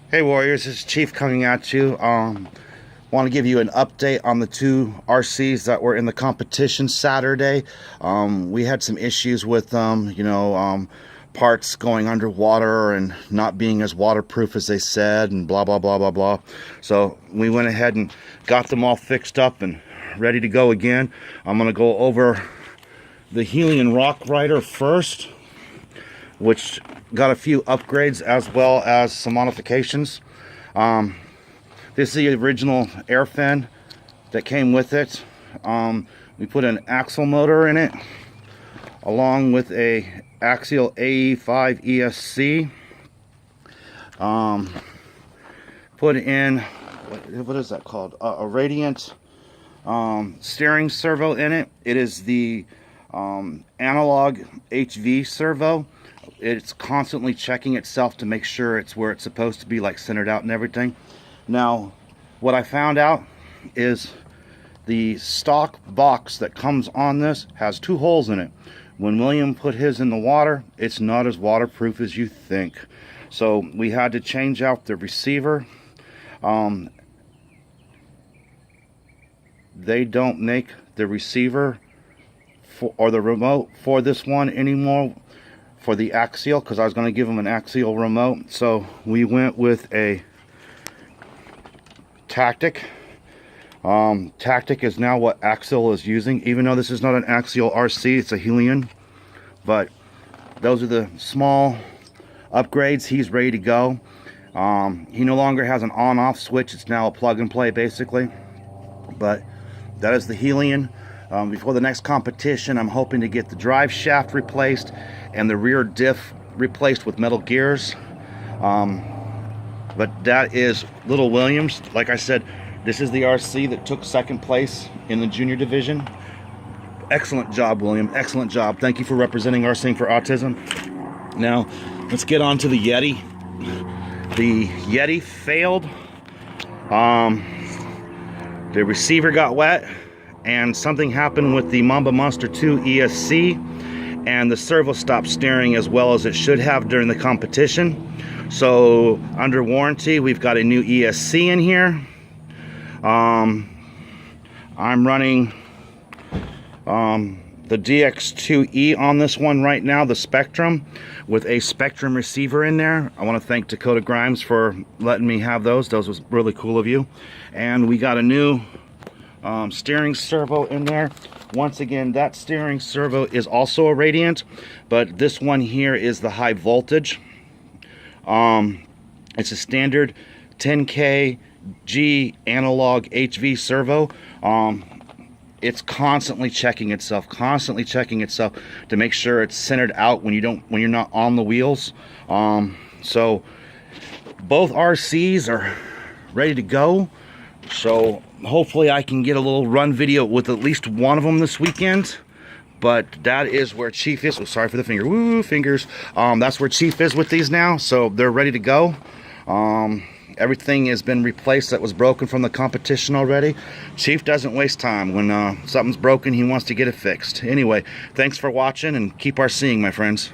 Hey Warriors, this is Chief coming at you. Want to give you an update on the two RCs that were in the competition Saturday. We had some issues with them, parts going underwater and not being as waterproof as they said, and blah blah blah blah blah. So we went ahead and got them all fixed up and ready to go again. I'm gonna go over the Helian Rock Rider first, which got a few upgrades as well as some modifications. This is the original air fin that came with it. We put an axle motor in it along with a Axial AE5 ESC. Put in, what is that called? A Radiant steering servo in it. It is the analog HV servo. It's constantly checking itself to make sure it's where it's supposed to be, like centered out and everything. Now, what I found out is the stock box that comes on this has two holes in it. When William put his in the water, it's not as waterproof as you think. So we had to change out the receiver. They don't make the receiver or the remote for this one anymore, for the Axial, because I was going to give them an Axial remote. So we went with a Tactic. Tactic is now what Axial is using, even though this is not an Axial RC, it's a Helian. But those are the small upgrades. He's ready to go. He no longer has an on-off switch, it's now a plug and play basically. But that is the Helian. Before the next competition, I'm hoping to get the drive shaft replaced and the rear diff replaced with metal gears. But that is Little Williams. Like I said, this is the RC that took second place in the junior division. Excellent job, William. Excellent job. Thank you for representing RCing for Autism. Now, let's get on to the Yeti. The Yeti failed. The receiver got wet, and something happened with the Mamba Monster 2 ESC, and the servo stopped steering as well as it should have during the competition. So under warranty, we've got a new ESC in here. I'm running the DX2E on this one right now, the Spectrum, with a Spectrum receiver in there. I want to thank Dakota Grimes for letting me have those. Those was really cool of you. And we got a new steering servo in there. Once again, that steering servo is also a Radiant, but this one here is the high voltage. It's a standard 10K G analog HV servo. It's constantly checking itself to make sure it's centered out when you're not on the wheels. So both RCs are ready to go. So hopefully I can get a little run video with at least one of them this weekend. But that is where Chief is. Oh, sorry for the finger. Woo, fingers. That's where Chief is with these now. So they're ready to go. Everything has been replaced that was broken from the competition already. Chief doesn't waste time. When something's broken, he wants to get it fixed. Anyway, thanks for watching, and keep RCing, my friends.